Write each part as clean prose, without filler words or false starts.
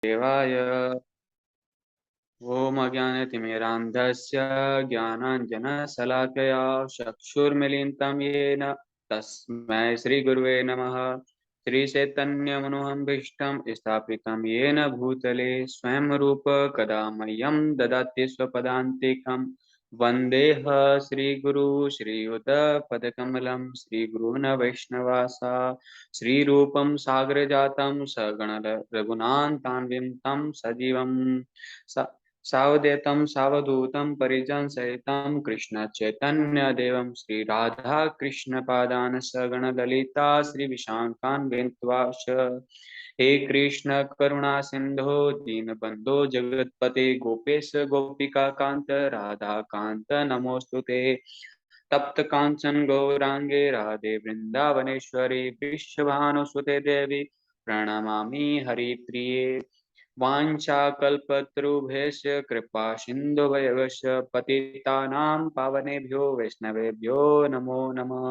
देवाय ॐ अज्ञानतिमिरान्धस्य ज्ञानाञ्जनशलाकया चक्षुर्मिलितं येन तस्मै श्रीगुरुवे नमः। श्रीचैतन्यमनोहं भीष्टं स्थापितं येन भूतले स्वयं रूप कदा मह्यं ददाति स्वपदान्तिकं। वन्देह श्रीगुरु श्रीयुतपदकमलं श्रीगुरून् वैष्णवासा श्रीरूपं सागरजातं सगण रघुनाथान्वितं तं सजीवं सावधेतं सावधूतं परिजनसहितं कृष्ण चैतन्य देवं श्री राधा कृष्ण पादान सगण ललिता श्री विशाखान् वित्वाश। हे कृष्ण करुणा सिंधो दीनबंधो जगतपते गोपेश गोपिका कांत राधा कांत नमोस्तुते। तप्त कांचन गौरांगे राधे वृंदावनेश्वरी वृषभानुसुते देवी प्रणमामि हरिप्रिये। वाञ्छाकल्पतरुभ्यश्च कृपा सिन्धुभयश्च पतितानां पावनेभ्यो वैष्णवेभ्यो नमो नमः।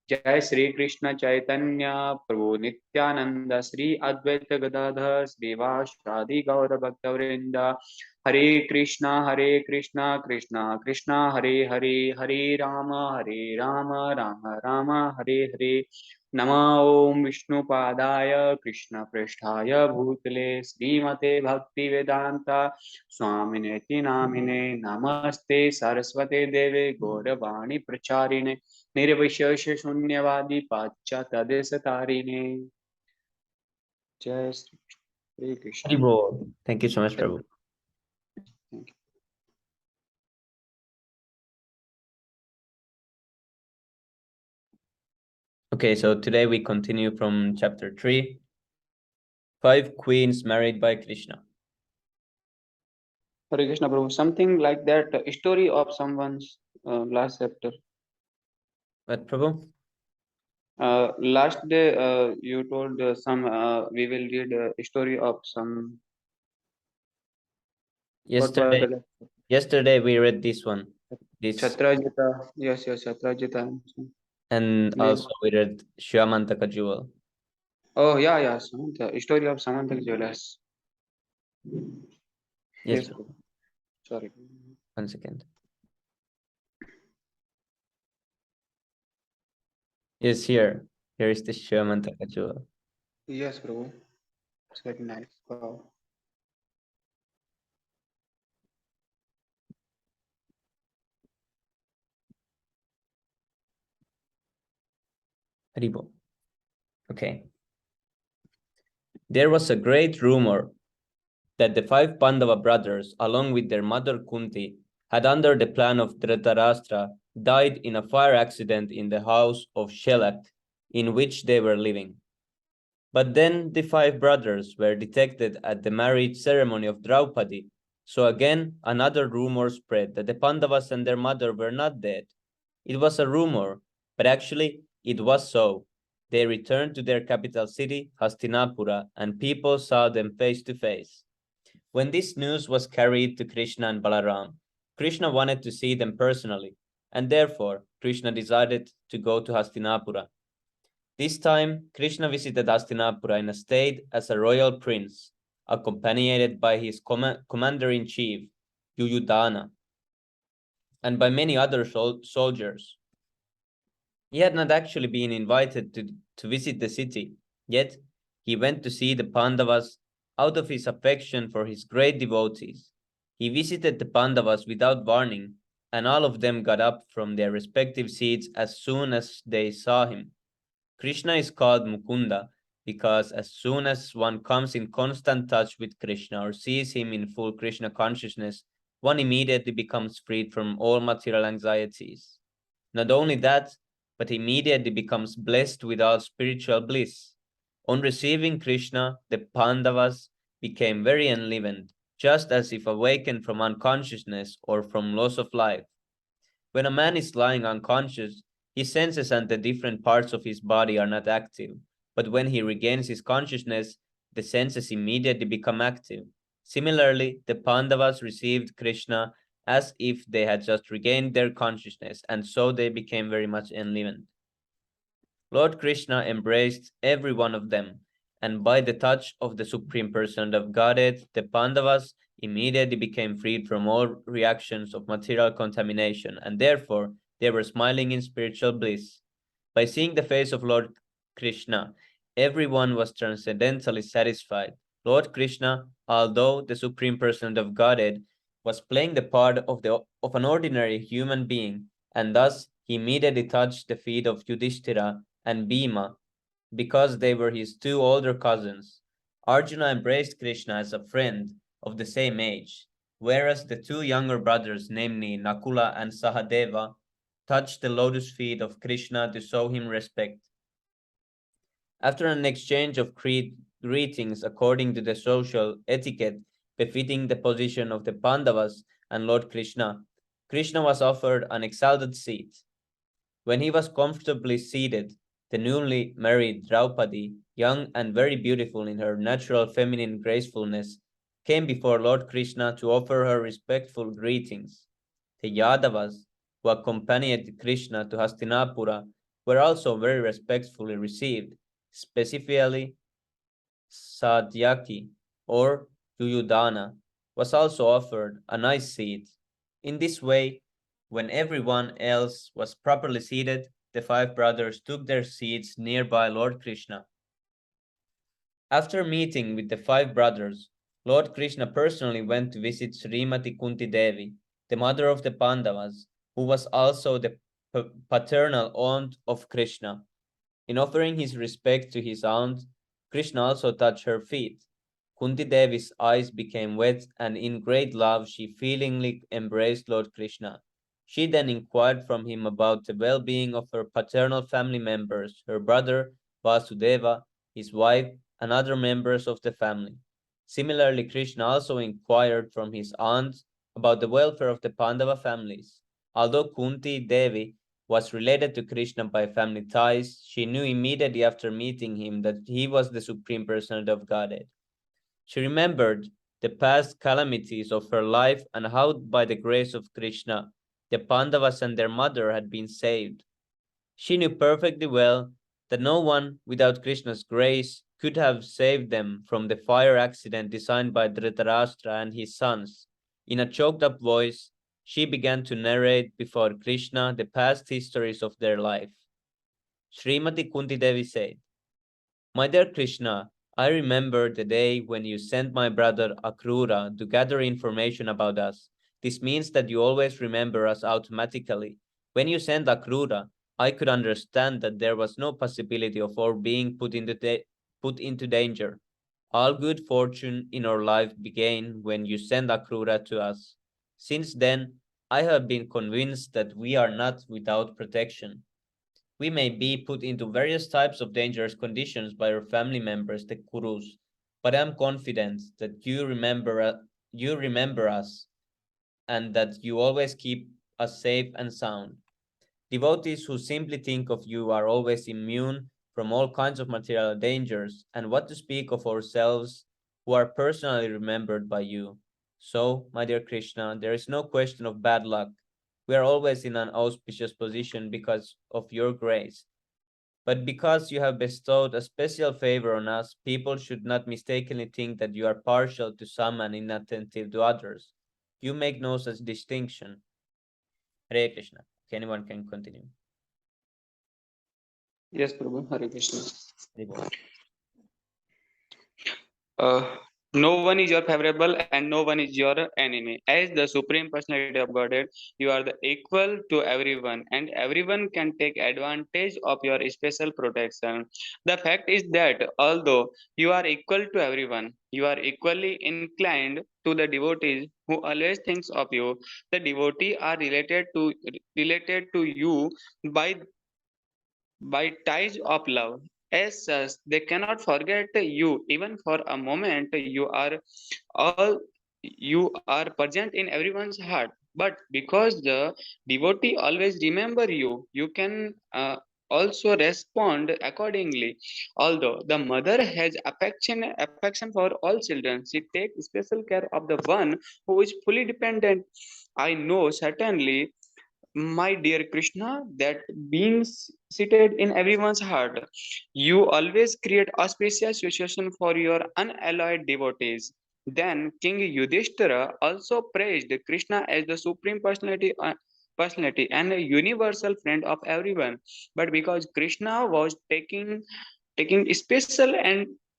जय श्री कृष्ण चैतन्य प्रभु नित्यानंद श्री अद्वैत गदाधर श्रीवासादि गौर भक्तवृंद। हरे कृष्णा कृष्णा कृष्णा हरे हरे हरे राम राम राम हरे हरे। नमः ओं विष्णुपादाय कृष्णपृष्ठाय भूतले श्रीमते भक्तिवेदांता स्वामिनेति नामिने। नमस्ते सरस्वते देवे गौरवाणी प्रचारिणे निर्विशेष शून्यवादी पाश्चात्यदेशतारिणे। जय Shri Krishna. Haribol. Thank you so much, Prabhu. Thank you. Okay, so today we continue from chapter 3, 5 queens married by Krishna. Hare Krishna Prabhu, something like that story of someone's last chapter. What, Prabhu? Last day you told some we will read a story of some. Yesterday we read this one. This Chhatrajita. Yes, Chhatrajita. and also we read Shyamantaka jewel. Oh yeah, Samantha. Story of Samantha Jewelers. Yes. Sorry. 1 second. Yes, here. Here is the Shyamantaka jewel. Yes, bro. It's very nice. Wow. Haribo. Okay. There was a great rumor that the 5 Pandava brothers, along with their mother Kunti, had under the plan of Dhritarashtra died in a fire accident in the house of Shelak in which they were living. But then the 5 brothers were detected at the marriage ceremony of Draupadi, so again another rumor spread that the Pandavas and their mother were not dead. It was a rumor, but actually it was so. They returned to their capital city, Hastinapura, and people saw them face to face. When this news was carried to Krishna and Balaram, Krishna wanted to see them personally, and therefore Krishna decided to go to Hastinapura. This time, Krishna visited Hastinapura in a state as a royal prince, accompanied by his commander-in-chief, Yuyudhana, and by many other soldiers. He had not actually been invited to visit the city, yet he went to see the Pandavas out of his affection for his great devotees. He visited the Pandavas without warning, and all of them got up from their respective seats as soon as they saw him. Krishna is called Mukunda because as soon as one comes in constant touch with Krishna or sees him in full Krishna consciousness, one immediately becomes freed from all material anxieties. Not only that, but immediately becomes blessed with all spiritual bliss. On receiving Krishna, the Pandavas became very enlivened, just as if awakened from unconsciousness or from loss of life. When a man is lying unconscious, his senses and the different parts of his body are not active, but when he regains his consciousness, the senses immediately become active. Similarly, the Pandavas received Krishna as if they had just regained their consciousness, and so they became very much enlivened. Lord Krishna embraced every one of them, and by the touch of the Supreme Person of Godhead, the Pandavas immediately became freed from all reactions of material contamination, and therefore they were smiling in spiritual bliss. By seeing the face of Lord Krishna, everyone was transcendently satisfied. Lord Krishna, although the Supreme Person of Godhead, was playing the part of an ordinary human being, and thus he immediately touched the feet of Yudhishthira and Bhima because they were his two older cousins. Arjuna embraced Krishna as a friend of the same age, whereas the two younger brothers, namely Nakula and Sahadeva, touched the lotus feet of Krishna to show him respect. After an exchange of greetings according to the social etiquette befitting the position of the Pandavas and Lord Krishna, Krishna was offered an exalted seat. When he was comfortably seated, the newly married Draupadi, young and very beautiful in her natural feminine gracefulness, came before Lord Krishna to offer her respectful greetings. The Yadavas, who accompanied Krishna to Hastinapura, were also very respectfully received, specifically Satyaki or Yuyudhana was also offered a nice seat. In this way, when everyone else was properly seated, the five brothers took their seats nearby Lord Krishna. After meeting with the five brothers, Lord Krishna personally went to visit Srimati Kunti Devi, the mother of the Pandavas, who was also the paternal aunt of Krishna. In offering his respect to his aunt, Krishna also touched her feet. Kunti Devi's eyes became wet, and in great love she feelingly embraced Lord Krishna. She then inquired from him about the well-being of her paternal family members, her brother Vasudeva, his wife, and other members of the family. Similarly, Krishna also inquired from his aunt about the welfare of the Pandava families. Although Kunti Devi was related to Krishna by family ties, she knew immediately after meeting him that he was the Supreme Personality of Godhead. She remembered the past calamities of her life and how, by the grace of Krishna, the Pandavas and their mother had been saved. She knew perfectly well that no one without Krishna's grace could have saved them from the fire accident designed by Dhritarashtra and his sons. In a choked up voice, she began to narrate before Krishna the past histories of their life. Srimati Kunti Devi said, "My dear Krishna, I remember the day when you sent my brother Akrura to gather information about us. This means that you always remember us automatically. When you sent Akrura, I could understand that there was no possibility of our being put into danger. All good fortune in our life began when you sent Akrura to us. Since then, I have been convinced that we are not without protection. We may be put into various types of dangerous conditions by our family members, the Kurus, but I am confident that you remember us and that you always keep us safe and sound. Devotees who simply think of you are always immune from all kinds of material dangers, and what to speak of ourselves who are personally remembered by you. So, my dear Krishna, there is no question of bad luck. We are always in an auspicious position because of your grace. But because you have bestowed a special favor on us, people should not mistakenly think that you are partial to some and inattentive to others. You make no such distinction. Hare Krishna. Anyone can continue. Yes, Prabhu. Hare Krishna. Hare Bol. Uh, no one is your favorable and no one is your enemy. As the Supreme Personality of Godhead, you are the equal to everyone, and everyone can take advantage of your special protection. The fact is that although you are equal to everyone, you are equally inclined to the devotees who always thinks of you. The devotee are related to you by ties of love. As such, they cannot forget you even for a moment. All you are present in everyone's heart. But because the devotee always remember you, you can also respond accordingly. Although the mother has affection for all children, she takes special care of the one who is fully dependent. I know certainly my dear Krishna, that being seated in everyone's heart, you always create auspicious situation for your unalloyed devotees. Then King Yudhishthira also praised Krishna as the supreme personality and a universal friend of everyone. But because Krishna was taking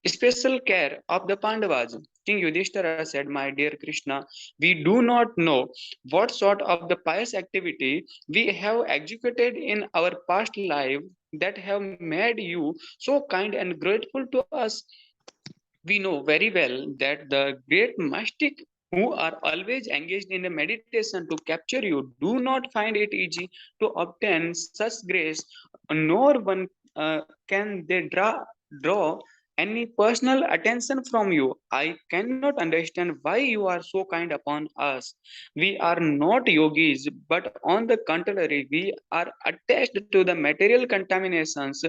special care of the Pandavas. King Yudhishthira said, my dear Krishna, we do not know what sort of the pious activity we have executed in our past life that have made you so kind and grateful to us. We know very well that the great mystic who are always engaged in the meditation to capture you do not find it easy to obtain such grace, nor one can they draw any personal attention from you. I cannot understand why you are so kind upon us. We are not yogis, but on the contrary, we are attached to the material contaminations.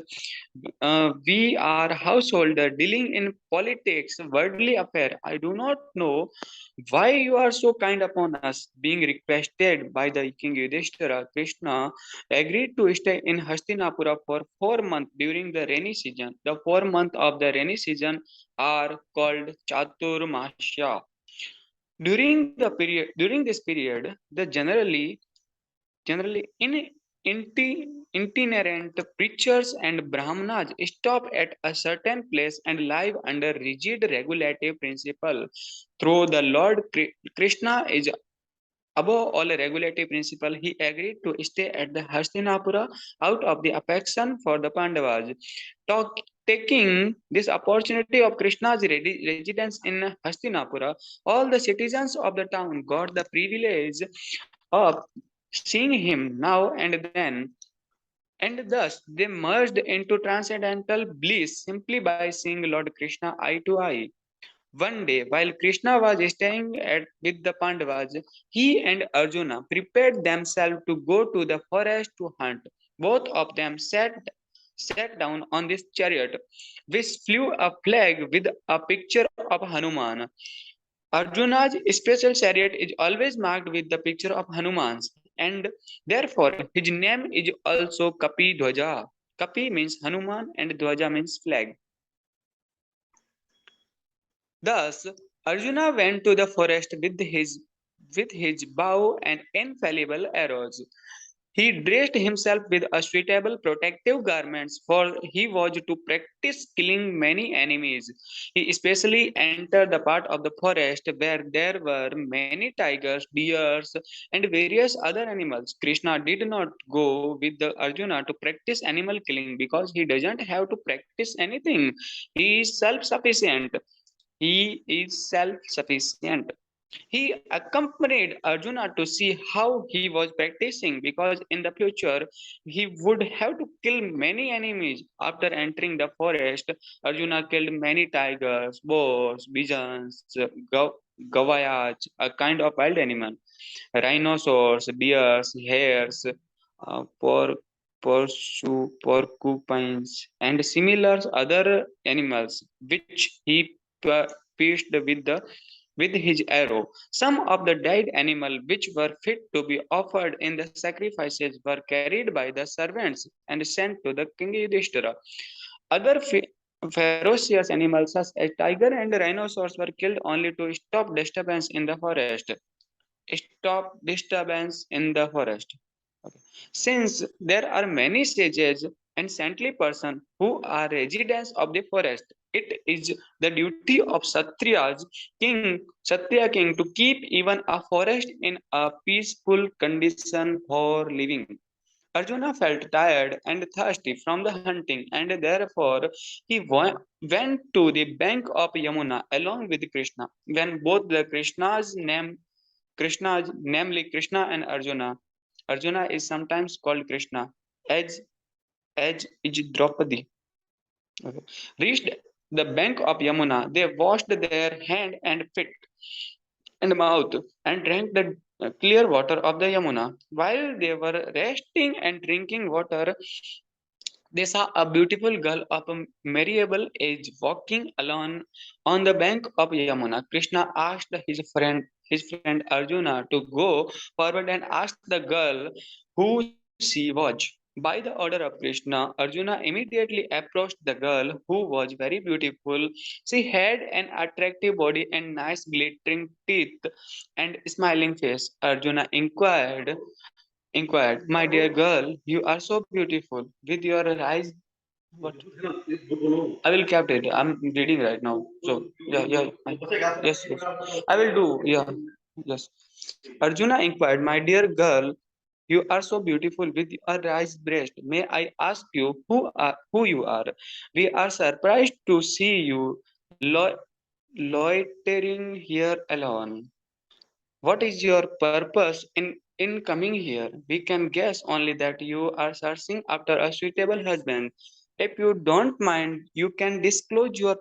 We are householder dealing in politics, worldly affair. I do not know why you are so kind upon us. Being requested by the King Yudhishthira, Krishna agreed to stay in Hastinapura for 4 months during the rainy season. The 4 months of the rainy season are called Chaturmasya. During this period, the generally itinerant preachers and brahmanas stop at a certain place and live under rigid regulative principle. Through the Lord Krishna is above all regulative principle, he agreed to stay at the Hastinapura out of the affection for the Pandavas. Talk, Taking this opportunity of Krishna's residence in Hastinapura, all the citizens of the town got the privilege of seeing him now and then, and thus they merged into transcendental bliss simply by seeing Lord Krishna eye to eye. One day, while Krishna was staying with the Pandavas, he and Arjuna prepared themselves to go to the forest to hunt. Both of them sat down on this chariot, which flew a flag with a picture of Hanuman. Arjuna's special chariot is always marked with the picture of Hanuman's, and therefore his name is also Kapi Dhwaja. Kapi means Hanuman and Dhwaja means flag. Thus, Arjuna went to the forest with his bow and infallible arrows. He dressed himself with a suitable protective garments, for he was to practice killing many enemies. He especially entered the part of the forest where there were many tigers, deers, and various other animals. Krishna did not go with the Arjuna to practice animal killing because he doesn't have to practice anything. He is self-sufficient. He is self-sufficient. He accompanied Arjuna to see how he was practicing because in the future he would have to kill many enemies. After entering the forest, Arjuna killed many tigers, boars, pigeons, gavayas, a kind of wild animal, rhinoceros, deers, hares, porcupines, and similar other animals, which he pierced with his arrow. Some of the dead animals which were fit to be offered in the sacrifices were carried by the servants and sent to the King Yudhishthira. Other ferocious animals such as tiger and rhinoceros were killed only to stop disturbance in the forest. Stop disturbance in the forest. Okay. Since there are many sages and saintly persons who are residents of the forest, it is the duty of Kshatriya king, to keep even a forest in a peaceful condition for living. Arjuna felt tired and thirsty from the hunting, and therefore he went to the bank of Yamuna along with Krishna. When both the Krishna, namely Krishna and Arjuna. Arjuna is sometimes called Krishna, as is Draupadi. Okay. Reached the bank of Yamuna, they washed their hand and feet and mouth and drank the clear water of the Yamuna. While they were resting and drinking water, they saw a beautiful girl of a marriable age walking alone on the bank of Yamuna. Krishna asked his friend his friend Arjuna to go forward and ask the girl who she was. By the order of Krishna, Arjuna immediately approached the girl who was very beautiful. She had an attractive body and nice glittering teeth and smiling face. Arjuna inquired, "My dear girl, you are so beautiful with your eyes." What? I will kept it. I'm reading right now. So yeah, yeah. Yes, yes. I will do. Yeah, yes. Arjuna inquired, "My dear girl, you are so beautiful with a raised breast. May I ask you who you are? We are surprised to see you loitering here alone. What is your purpose in coming here? We can guess only that you are searching after a suitable husband. If you don't mind, you can disclose your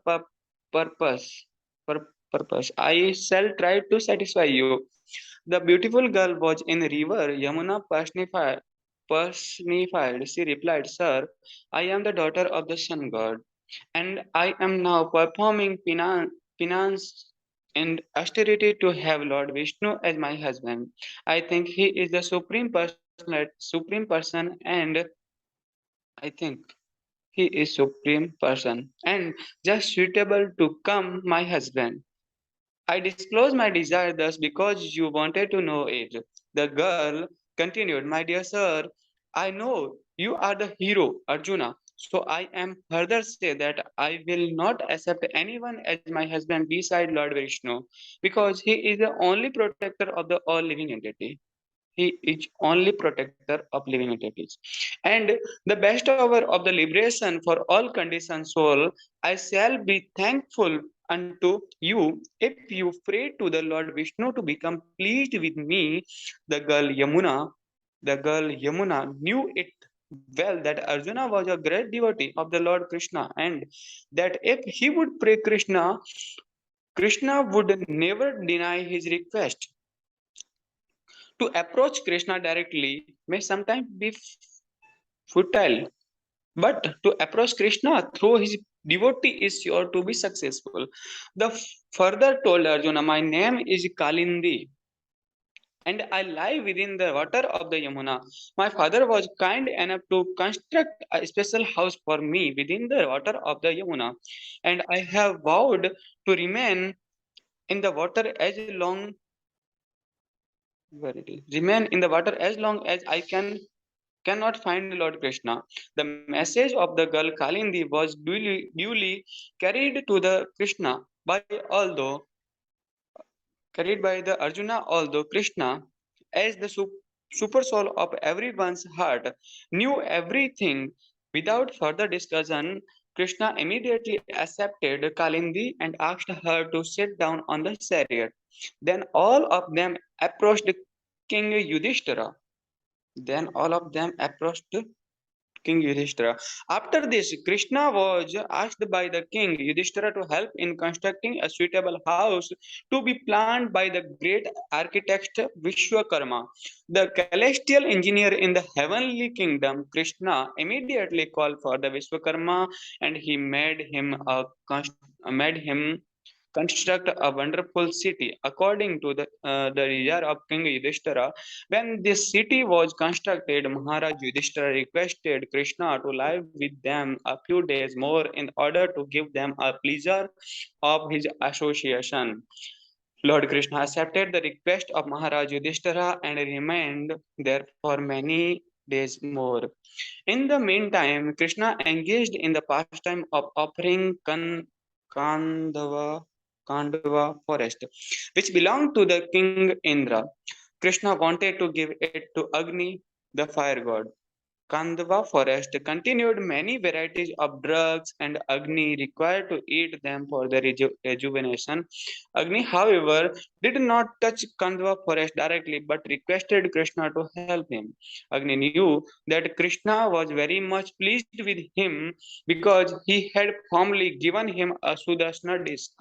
purpose. Purpose. I shall try to satisfy you." The beautiful girl was in river Yamuna personified. She replied, "Sir, I am the daughter of the sun god, and I am now performing penance and austerity to have Lord Vishnu as my husband. I think he is the supreme person, and I think he is supreme person and just suitable to come my husband. I disclose my desire thus because you wanted to know it." The girl continued, "My dear sir, I know you are the hero, Arjuna. So I am further say that I will not accept anyone as my husband beside Lord Vishnu, because he is the only protector of the all living entity. He is only protector of living entities. And the best hour of the liberation for all conditioned soul, I shall be thankful unto you if you pray to the Lord Vishnu to become pleased with me." The girl Yamuna, the girl Yamuna knew it well that Arjuna was a great devotee of the Lord Krishna, and that if he would pray Krishna, Krishna would never deny his request. To approach Krishna directly may sometimes be futile, but to approach Krishna through his devotee is sure to be successful. The further told Arjuna, "My name is Kalindi, and I lie within the water of the Yamuna. My father was kind enough to construct a special house for me within the water of the Yamuna, and I have vowed to remain in the water as long where it is remain in the water as long as I cannot find Lord Krishna." The message of the girl Kalindi was duly carried to the Krishna by although carried by the Arjuna, although Krishna, as the super soul of everyone's heart, knew everything. Without further discussion, Krishna immediately accepted Kalindi and asked her to sit down on the chariot. Then all of them approached King Yudhishthira. Then all of them approached King Yudhishthira. After this, Krishna was asked by the king Yudhishthira to help in constructing a suitable house to be planned by the great architect Vishwakarma. The celestial engineer in the heavenly kingdom, Krishna immediately called for the Vishwakarma, and he made him construct a wonderful city according to the desire of King Yudhishthira. When this city was constructed, Maharaj Yudhishthira requested Krishna to live with them a few days more in order to give them a pleasure of his association. Lord Krishna accepted the request of Maharaj Yudhishthira and remained there for many days more. In the meantime, Krishna engaged in the pastime of offering Kandava, Kandava forest, which belonged to the king Indra. Krishna wanted to give it to Agni, the fire god. Kandava forest continued many varieties of drugs, and Agni required to eat them for the rejuvenation. Agni, however, did not touch Kandava forest directly but requested Krishna to help him. Agni knew that Krishna was very much pleased with him because he had formerly given him a Sudarshana disc.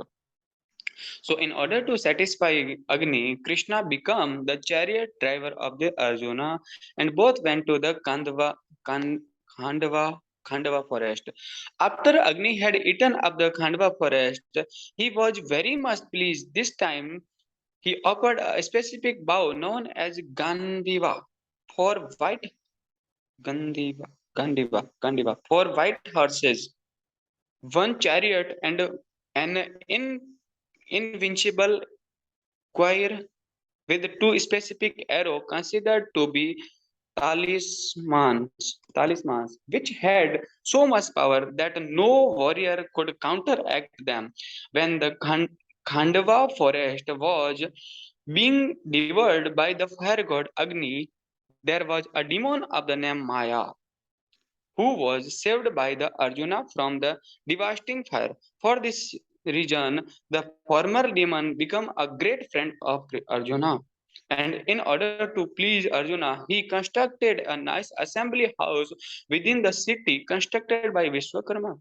So, in order to satisfy Agni, Krishna became the chariot driver of the Arjuna, and both went to the Khandava forest. After Agni had eaten up the Khandava forest, he was very much pleased. This time, He offered a specific bow known as Gandiva for white for white horses, one chariot, and an invincible choir with two specific arrows considered to be talismans, which had so much power that no warrior could counteract them. When the Khandava forest was being devoured by the fire god Agni, there was a demon of the name Maya who was saved by the Arjuna from the devastating fire. For this reason, the former demon became a great friend of Arjuna. And in order to please Arjuna, he constructed a nice assembly house within the city constructed by Vishwakarma.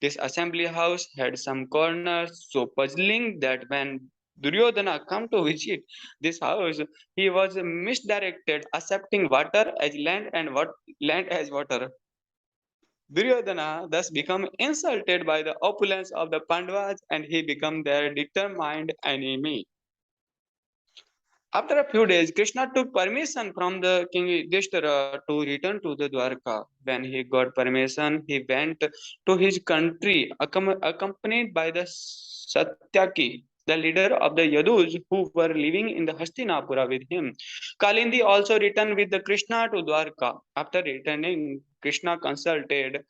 This assembly house had some corners so puzzling that when Duryodhana come to visit this house, he was misdirected, accepting water as land and what land as water. Duryodhana thus became insulted by the opulence of the Pandavas and he became their determined enemy. After a few days, Krishna took permission from the king Yudhishthira to return to the Dwarka. When he got permission, he went to his country accompanied by the Satyaki, the leader of the Yadus who were living in the Hastinapura with him. Kalindi also returned with the Krishna to Dwarka. After returning, Krishna consulted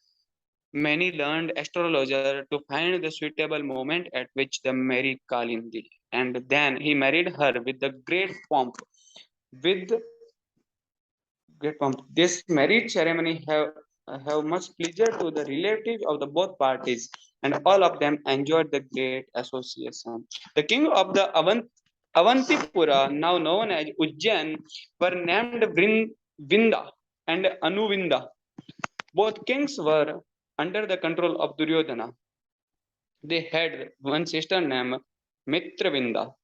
many learned astrologers to find the suitable moment at which to marry Kalindi. And then he married her with the great pomp. With great pomp. This marriage ceremony have much pleasure to the relatives of the both parties, and all of them enjoyed the great association. The king of the Avantipura, now known as Ujjain, were named Vinda and Anuvinda. Both kings were under the control of Duryodhana. They had one sister named Mitravinda,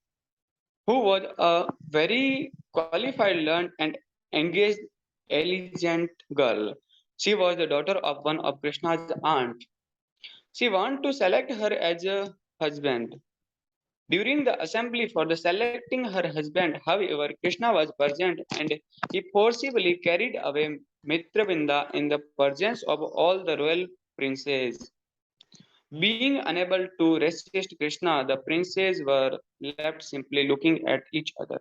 who was a very qualified, learned, and engaged, elegant girl. She was the daughter of one of Krishna's aunt. She wanted to select her as a husband. During the assembly for the selecting her husband, however, Krishna was present and he forcibly carried away Mitravinda in the presence of all the royal princes. Being unable to resist Krishna, the princes were left simply looking at each other.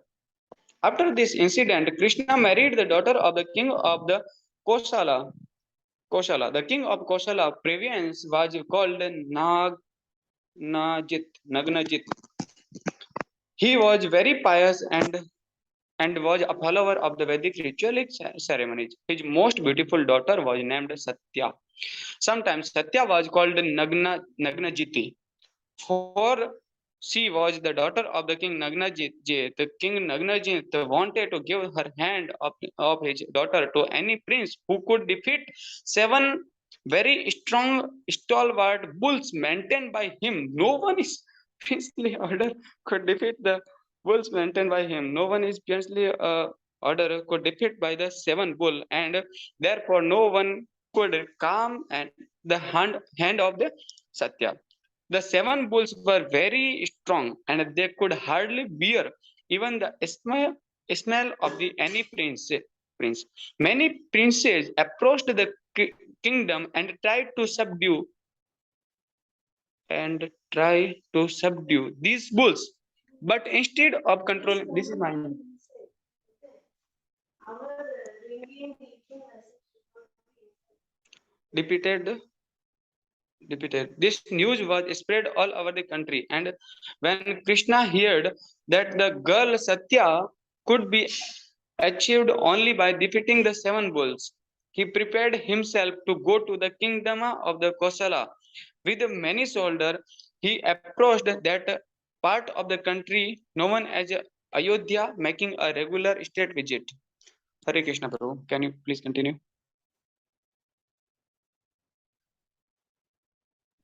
After this incident, Krishna married the daughter of the king of the Kosala. Kosala. The king of Kosala province was called Nagnajit. He was very pious and was a follower of the Vedic ritualistic ceremonies. His most beautiful daughter was named Satya. Sometimes Satya was called Nagnajiti. For she was the daughter of the king Nagnajit. The king Nagnajit wanted to give her hand of his daughter to any prince who could defeat seven very strong stalwart bulls maintained by him. No one is princely order could defeat the bulls maintained by him. No one is princely order could defeat by the seven bull, and therefore no one could calm and the hand of the Satya. The seven bulls were very strong and they could hardly bear even the smell of the any prince. Many princes approached the kingdom and try to subdue these bulls. But instead of controlling, this is my repeated repeated. This news was spread all over the country, and when Krishna heard that the girl Satya could be achieved only by defeating the seven bulls, he prepared himself to go to the kingdom of the Kosala. With many soldiers, he approached that part of the country known as Ayodhya, making a regular state visit. Hare Krishna, Prabhu. Can you please continue?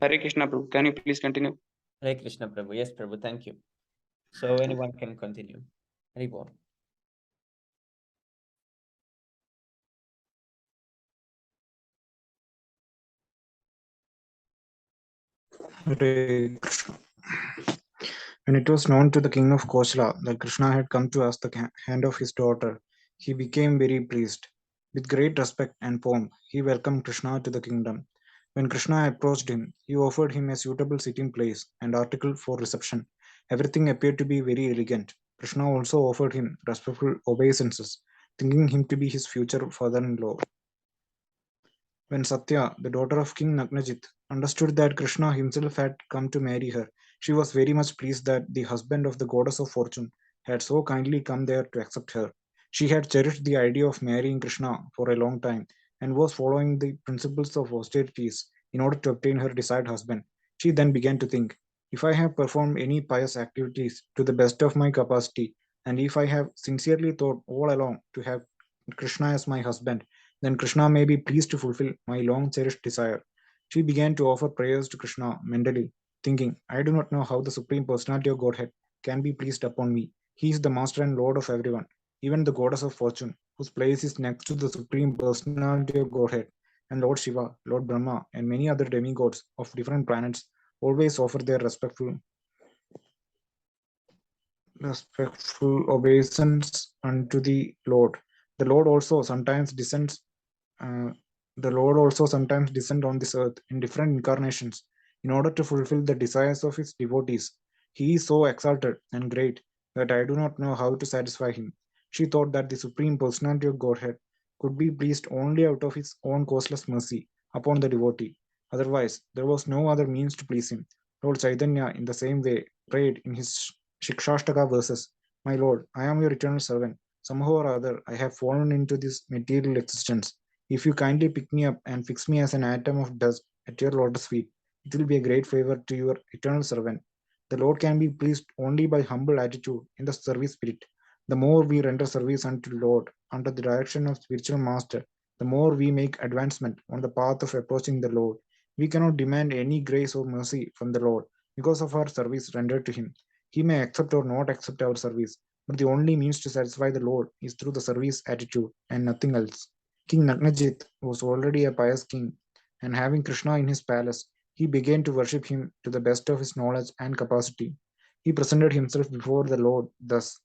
Hare Krishna, Prabhu. Can you please continue? Hare Krishna Prabhu. Yes, Prabhu, thank you. So anyone can continue. Haribol. Hare When it was known to the king of Kosala that Krishna had come to ask the hand of his daughter, he became very pleased. With great respect and pomp, he welcomed Krishna to the kingdom. When Krishna approached him, he offered him a suitable sitting place and article for reception. Everything appeared to be very elegant. Krishna also offered him respectful obeisances, thinking him to be his future father in law. When Satya, the daughter of King Nagnajit, understood that Krishna himself had come to marry her, she was very much pleased that the husband of the goddess of fortune had so kindly come there to accept her. She had cherished the idea of marrying Krishna for a long time and was following the principles of austerities in order to obtain her desired husband. She then began to think, if I have performed any pious activities to the best of my capacity, and if I have sincerely thought all along to have Krishna as my husband, then Krishna may be pleased to fulfill my long cherished desire. She began to offer prayers to Krishna mentally, thinking, I do not know how the Supreme Personality of Godhead can be pleased upon me. He is the Master and Lord of everyone, even the Goddess of Fortune, whose place is next to the Supreme Personality of Godhead, and Lord Shiva, Lord Brahma, and many other demigods of different planets always offer their respectful obeisance unto the Lord. The Lord also sometimes descends uh, the Lord also sometimes descend on this earth in different incarnations in order to fulfill the desires of his devotees. He is so exalted and great that I do not know how to satisfy him. She thought that the Supreme Personality of Godhead could be pleased only out of his own causeless mercy upon the devotee. Otherwise, there was no other means to please him. Lord Chaitanya, in the same way, prayed in his Shikshashtaka verses, My Lord, I am your eternal servant. Somehow or other, I have fallen into this material existence. If you kindly pick me up and fix me as an atom of dust at your lotus feet, it will be a great favor to your eternal servant. The Lord can be pleased only by humble attitude in the service spirit. The more we render service unto the Lord under the direction of spiritual master, the more we make advancement on the path of approaching the Lord. We cannot demand any grace or mercy from the Lord because of our service rendered to him. He may accept or not accept our service, but the only means to satisfy the Lord is through the service attitude and nothing else. King Nagnajit was already a pious king, and having Krishna in his palace, he began to worship him to the best of his knowledge and capacity. He presented himself before the Lord thus,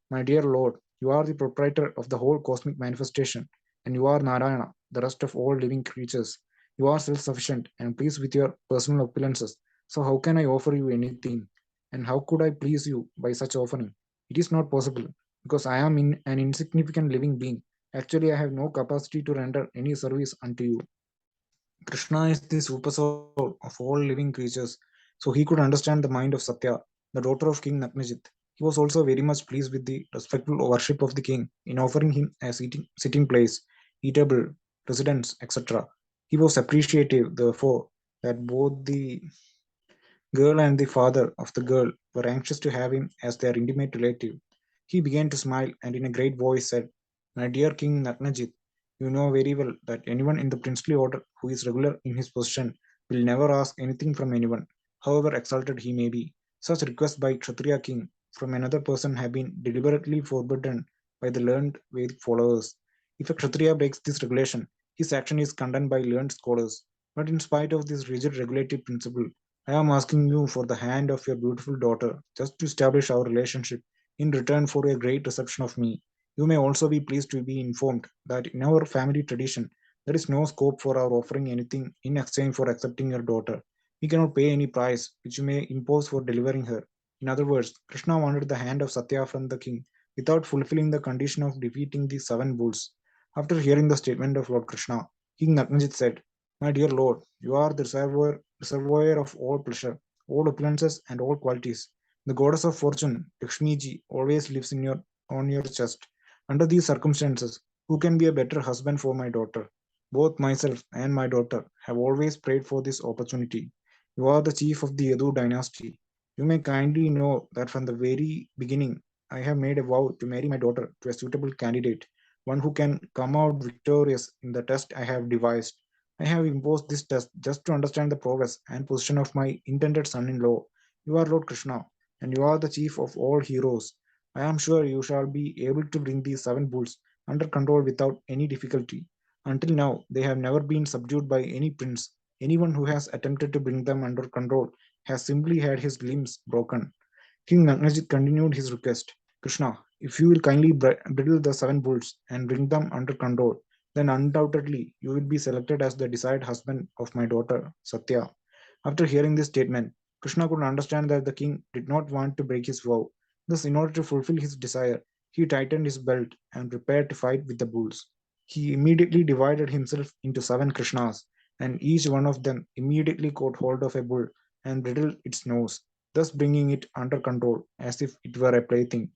My dear Lord, you are the proprietor of the whole cosmic manifestation, and you are Narayana, the rest of all living creatures. You are self sufficient and pleased with your personal opulences. So, how can I offer you anything? And how could I please you by such offering? It is not possible, because I am an insignificant living being. Actually, I have no capacity to render any service unto you. Krishna is the super soul of all living creatures, so he could understand the mind of Satya, the daughter of King Nagnajit. He was also very much pleased with the respectful worship of the king in offering him a sitting place, eatable, residence, etc. He was appreciative, therefore, that both the girl and the father of the girl were anxious to have him as their intimate relative. He began to smile and in a great voice said, My dear King Nagnajit, you know very well that anyone in the princely order who is regular in his position will never ask anything from anyone, however exalted he may be. Such requests by Kshatriya king from another person have been deliberately forbidden by the learned Vedic followers. If a Kshatriya breaks this regulation, his action is condemned by learned scholars. But in spite of this rigid regulative principle, I am asking you for the hand of your beautiful daughter just to establish our relationship in return for a great reception of me. You may also be pleased to be informed that in our family tradition, there is no scope for our offering anything in exchange for accepting your daughter. We cannot pay any price which you may impose for delivering her. In other words, Krishna wanted the hand of Satya from the king without fulfilling the condition of defeating the seven bulls. After hearing the statement of Lord Krishna, King Nagnajit said, My dear Lord, you are the reservoir of all pleasure, all opulences, and all qualities. The goddess of fortune, Lakshmi ji, always lives in your on your chest. Under these circumstances, who can be a better husband for my daughter? Both myself and my daughter have always prayed for this opportunity. You are the chief of the Yadu dynasty. You may kindly know that from the very beginning, I have made a vow to marry my daughter to a suitable candidate, one who can come out victorious in the test I have devised. I have imposed this test just to understand the progress and position of my intended son in law. You are Lord Krishna, and you are the chief of all heroes. I am sure you shall be able to bring these seven bulls under control without any difficulty. Until now, they have never been subdued by any prince. Anyone who has attempted to bring them under control has simply had his limbs broken. King Nagnajit continued his request. Krishna, if you will kindly bridle the 7 bulls and bring them under control, then undoubtedly you will be selected as the desired husband of my daughter, Satya. After hearing this statement, Krishna could understand that the king did not want to break his vow. Thus, in order to fulfill his desire, he tightened his belt and prepared to fight with the bulls. He immediately divided himself into 7 Krishnas, and each one of them immediately caught hold of a bull and bridled its nose, thus bringing it under control as if it were a plaything.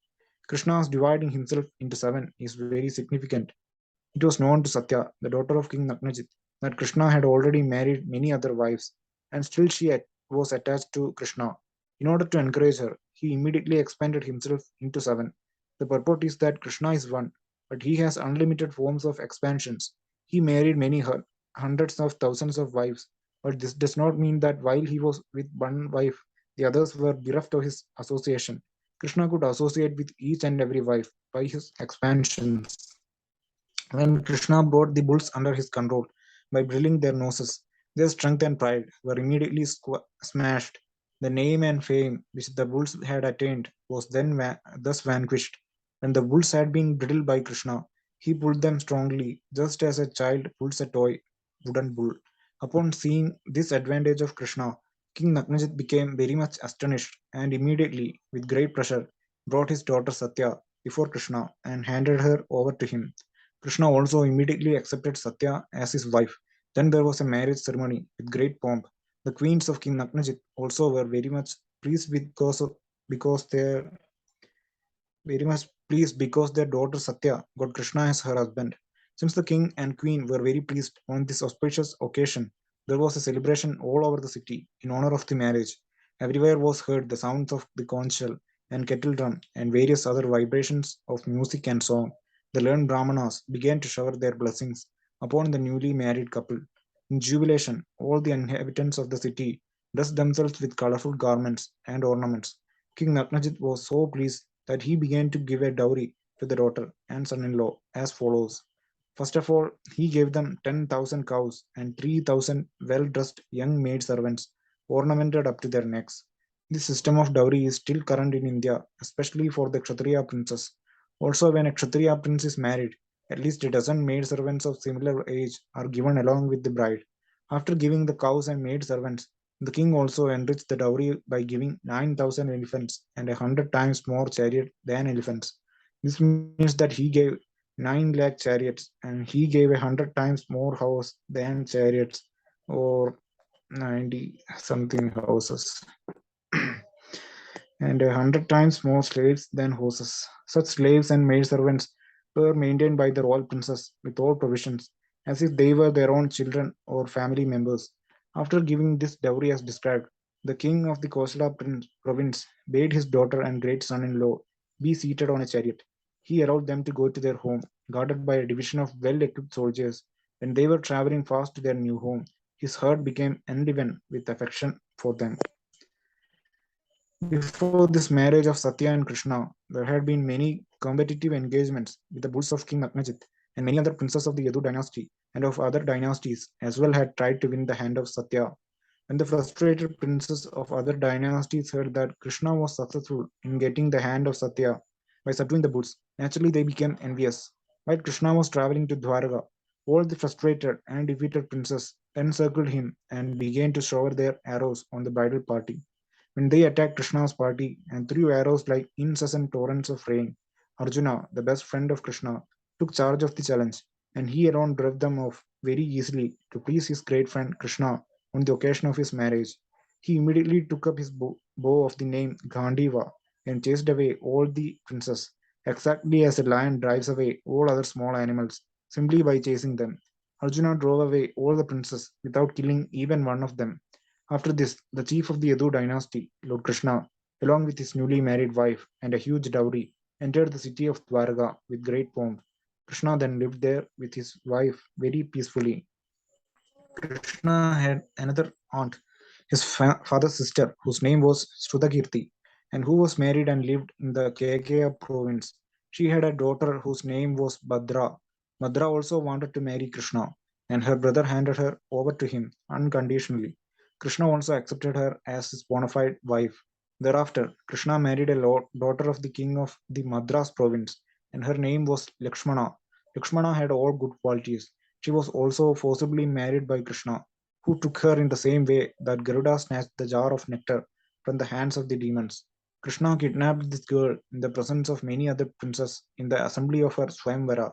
Krishna's dividing himself into 7 is very significant. It was known to Satya, the daughter of King Nagnajit, that Krishna had already married many other wives, and still was attached to Krishna. In order to encourage her, he immediately expanded himself into 7. The purport is that Krishna is one, but he has unlimited forms of expansions. He married many hundreds of thousands of wives, but this does not mean that while he was with one wife, the others were bereft of his association. Krishna could associate with each and every wife by his expansions. When Krishna brought the bulls under his control by drilling their noses, their strength and pride were immediately smashed. The name and fame which the bulls had attained was then thus vanquished. When the bulls had been bridled by Krishna, he pulled them strongly, just as a child pulls a toy wooden bull. Upon seeing this advantage of Krishna, King Nagnajit became very much astonished and immediately, with great pressure, brought his daughter Satya before Krishna and handed her over to him. Krishna also immediately accepted Satya as his wife. Then there was a marriage ceremony with great pomp. The queens of King Nagnajit also were pleased because their very much pleased because their daughter Satya got Krishna as her husband. Since the king and queen were very pleased on this auspicious occasion, there was a celebration all over the city in honor of the marriage. Everywhere was heard the sounds of the conch shell and kettle drum and various other vibrations of music and song. The learned Brahmanas began to shower their blessings upon the newly married couple. In jubilation, all the inhabitants of the city dressed themselves with colorful garments and ornaments. King Nagnajit was so pleased that he began to give a dowry to the daughter and son in law as follows. First of all, he gave them 10,000 cows and 3,000 well dressed young maid servants ornamented up to their necks. This system of dowry is still current in India, especially for the Kshatriya princes. Also, when a Kshatriya prince is married, at least a dozen maid servants of similar age are given along with the bride. After giving the cows and maid servants, the king also enriched the dowry by giving 9,000 elephants and 100 times more chariot than elephants. This means that he gave 9 lakh chariots and he gave 100 times more house than chariots, or 90 something houses, and 100 times more slaves than horses. Such slaves and maidservants were maintained by the royal princes with all provisions, as if they were their own children or family members. After giving this dowry as described, the king of the Kosala province bade his daughter and great son in law be seated on a chariot. He allowed them to go to their home, guarded by a division of well equipped soldiers. When they were traveling fast to their new home, his heart became enlivened with affection for them. Before this marriage of Satya and Krishna, there had been many competitive engagements with the bulls of King Nagnajit, and many other princes of the Yadu dynasty and of other dynasties as well had tried to win the hand of Satya. When the frustrated princes of other dynasties heard that Krishna was successful in getting the hand of Satya by subduing the bulls, naturally they became envious. While Krishna was traveling to Dwaraka, all the frustrated and defeated princes encircled him and began to shower their arrows on the bridal party. When they attacked Krishna's party and threw arrows like incessant torrents of rain, Arjuna, the best friend of Krishna, took charge of the challenge, and he alone drove them off very easily to please his great friend Krishna on the occasion of his marriage. He immediately took up his bow of the name Ghandiva and chased away all the princes, exactly as a lion drives away all other small animals simply by chasing them. Arjuna drove away all the princes without killing even one of them. After this, the chief of the Yadu dynasty, Lord Krishna, along with his newly married wife and a huge dowry, entered the city of Dwaraka with great pomp. Krishna then lived there with his wife very peacefully. Krishna had another aunt, his father's sister, whose name was Shrudakirti, and who was married and lived in the Kekeya province. She had a daughter whose name was Bhadra. Bhadra also wanted to marry Krishna, and her brother handed her over to him unconditionally. Krishna also accepted her as his bona fide wife. Thereafter, Krishna married a daughter of the king of the Madras province, and her name was Lakshmana. Lakshmana had all good qualities. She was also forcibly married by Krishna, who took her in the same way that Garuda snatched the jar of nectar from the hands of the demons. Krishna kidnapped this girl in the presence of many other princes in the assembly of her Swamvara.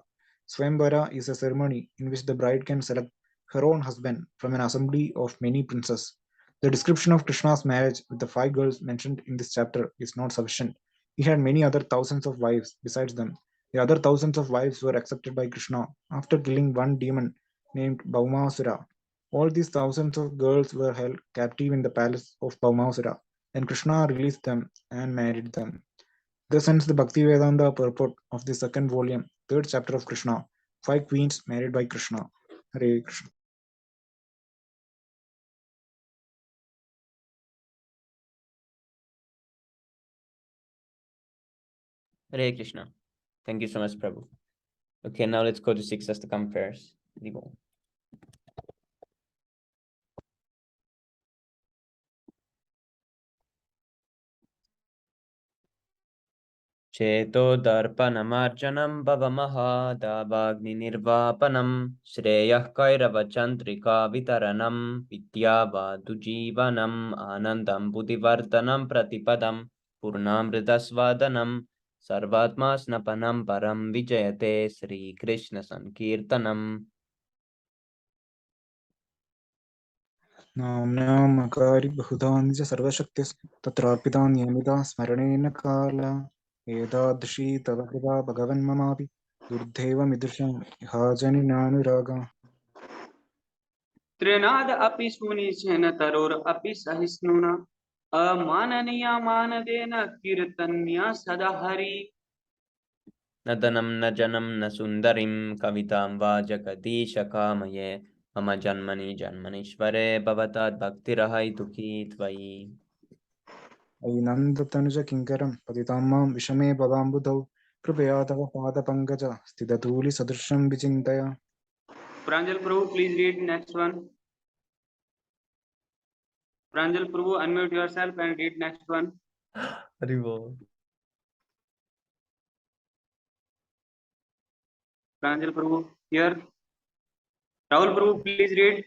Swamvara is a ceremony in which the bride can select her own husband from an assembly of many princes. The description of Krishna's marriage with the five girls mentioned in this chapter is not sufficient. He had many other thousands of wives besides them. The other thousands of wives were accepted by Krishna after killing one demon named Bhaumasura. All these thousands of girls were held captive in the palace of Bhaumasura, and Krishna released them and married them. Thus ends the Bhaktivedanta purport of the second volume, third chapter of Krishna, five queens married by Krishna. Hare Krishna. Hare Krishna. Thank you so much, Prabhu. Okay, now let's go to 6 as the compares. Divo. चेतोदर्पणमार्जनं भवमहादावाग्निर्वापनं श्रेयः कैरवचन्द्रिका वितरणं विद्यावादुजीवनम् आनन्दं बुद्धिवर्धनं प्रतिपदं पूर्णामृतस्वादनं सर्वात्मा स्नपनं परं विजयते श्रीकृष्णसङ्कीर्तनम् नाम्नाम् अकारि बहुधानि च सर्वशक्तिस् तत्रार्पितान्यमिता स्मरणेन काल एतादृशी तव कृपा भगवन्ममापि दुर्दैवमिदृशं हाजनिनानुरागा त्रिनाद अपि सुनिशेन तरोर अपि सहिष्णुना अमाननीया मानदेन कीर्तन्या सदा हरि न धनं न जनं न सुन्दरीं कवितां वा जगदीशकामये मम जन्मनि जन्मनीश्वरे भवताद्भक्तिरहैतुकी त्वयि ऐनन्दतनुज किङ्करं पतितां मां विषमे भवाम्बुधौ कृपया तव पादपङ्कज स्थितधूलिसदृशं विचिन्तय Pranjal Prabhu, please read next one. Pranjal Prabhu, unmute yourself and read next one. Haribo. Pranjal Prabhu, here. Rahul Prabhu, please read.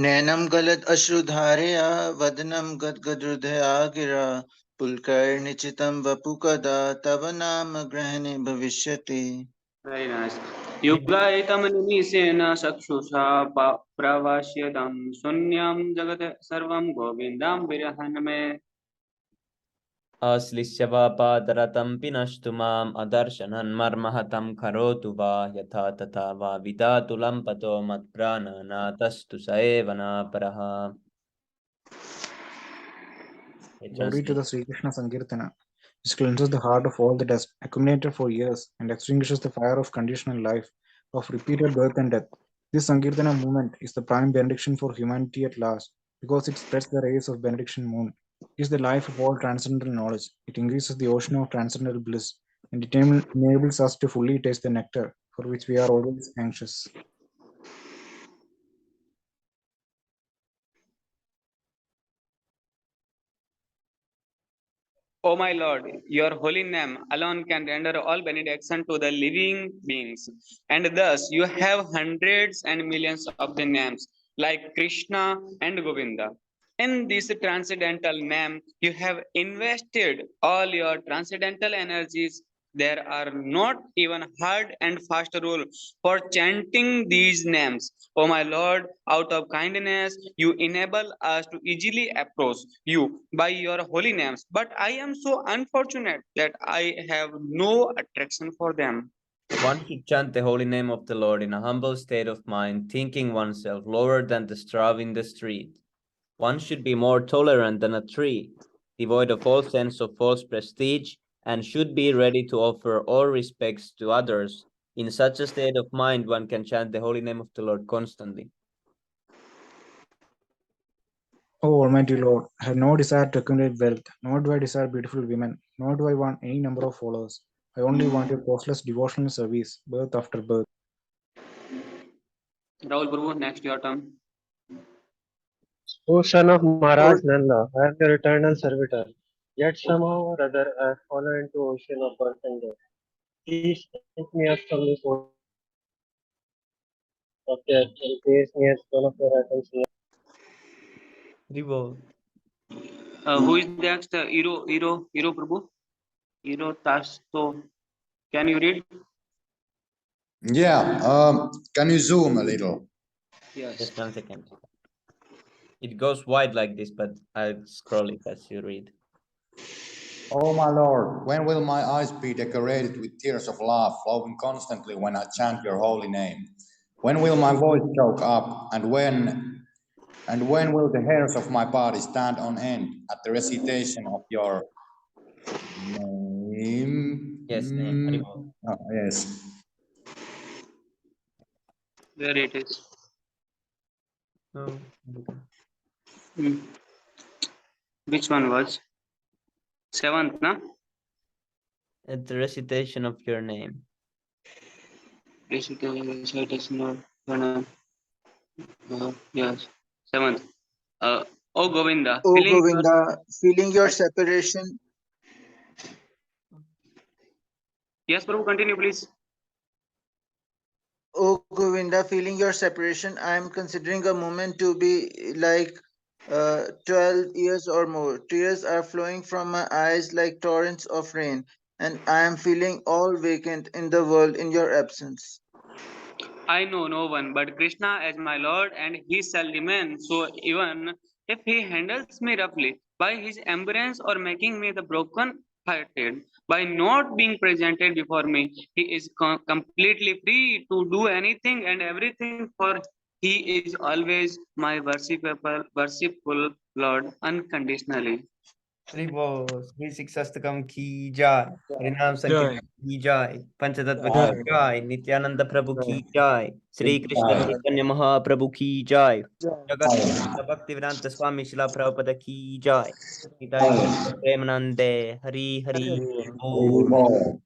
नैनं गलद अश्रुधारया वदनं गद्गदहृदया गिरा पुलकैर्निचितं वपु कदा तव नाम ग्रहणे भविष्यति. Very nice. युगायितं निमिषेण चक्षुषा प्रवास्यतं शून्यं जगत् सर्वं गोविन्दं विरहन् मे आश्लिष्य वा पादरतं पिनष्टु माम् अदर्शनं मर्महतं करोतु वा यथा तथा वा विधातु लम्पतो मत्प्राणनाथस्तु स एव नापरः. Glory to the Sri Krishna Sankirtana, which cleanses the heart of all the dust accumulated for years and extinguishes the fire of conditional life, of repeated birth and death. This Sankirtana movement is the prime benediction for humanity at last, because it spreads the rays of benediction moon. It is the life of all transcendental knowledge. It increases the ocean of transcendental bliss, and it enables us to fully taste the nectar for which we are always anxious. O my Lord, your holy name alone can render all benediction to the living beings. And thus you have hundreds and millions of the names like Krishna and Govinda. In this transcendental name, you have invested all your transcendental energies. There are not even hard and fast rules for chanting these names. O my Lord, out of kindness, you enable us to easily approach you by your holy names. But I am so unfortunate that I have no attraction for them. One should chant the holy name of the Lord in a humble state of mind, thinking oneself lower than the straw in the street. One should be more tolerant than a tree, devoid of all sense of false prestige, and should be ready to offer all respects to others. In such a state of mind, one can chant the holy name of the Lord constantly. O Almighty Lord, I have no desire to accumulate wealth, nor do I desire beautiful women, nor do I want any number of followers. I only want your costless devotional service, birth after birth. Rahul Prabhu, next your turn. O son of Maharaj Nanda, I am your eternal servitor. Yet somehow or other I have fallen into ocean of birth and death. Please take me up from this ocean of death and place me as one of your atoms in Revolve. Who is next? Hero Prabhu? Hero Tasto. Can you read? Yeah, can you zoom a little? Yes. Just 1 second. It goes wide like this, but I'll scroll it as you read. Oh my Lord, when will my eyes be decorated with tears of love flowing constantly when I chant your holy name? When will my voice choke up, and when will the hairs of my body stand on end at the recitation of your name? Yes, name. Revolve. Yes. Where it is? No. Hmm. Which one was? 7th, na? At the recitation of your name. Recitation of your name. Yes. 7th. Oh Govinda, O feeling your Govinda, feeling your separation. yes, Prabhu, continue, please. O Govinda, feeling your separation, I am considering a moment to be like 12 years or more. Tears are flowing from my eyes like torrents of rain, and I am feeling all vacant in the world in your absence. I know no one but Krishna as my Lord, and he shall remain. So even if he handles me roughly by his embrace or making me the broken hearted, by not being presented before me, he is completely free to do anything and everything, for he is always my worshipful Lord unconditionally. Revolve. Sri Siksastakam ki jai. Harinam Jai. Sankirtan ki jai. Panchatattva ki jai. Nityananda Prabhu ki jai. Sri Krishna Chaitanya Mahaprabhu ki jai. Jagat Guru Bhaktivedanta Swami Shila Prabhupada ki jai. Nitai Gaur Premanande. Hari Hari Bol.